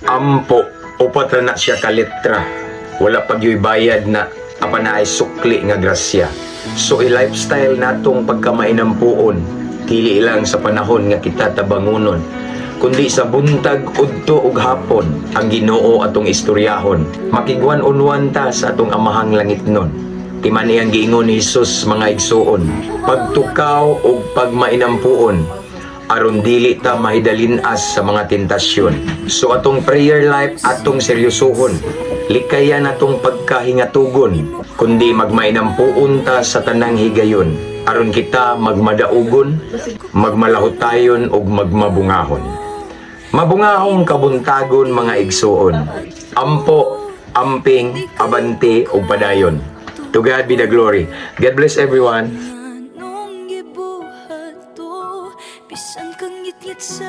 Ampo, upat ra na siya ka letra. Wala pagyoy bayad na apanaay sukli nga grasya. So i-lifestyle natong pagkamainampuon, dili lang sa panahon nga kita tabangunon, kundi sa buntag, udto ug hapon ang Ginoo atong istoryahon. Makigwan-unwan ta sa atong amahang langit nun. Timani ang giingon ni Jesus mga igsuon, pagtukaw ug pagmainampuon, aron dili ta mahidalinas sa mga tentasyon. So atong prayer life atong seryosohon, likayan atong pagkahingatugon, kundi magmainampuon ta sa tanang higayon, aron kita magmadaugon, magmalahutayon ug magmabungahon. Mabungahong kabuntagon mga igsuon, ampo, amping, abante ug padayon. To God be the glory. God bless everyone. Anong gibuhat to? Bisan kang ngit-ngit sa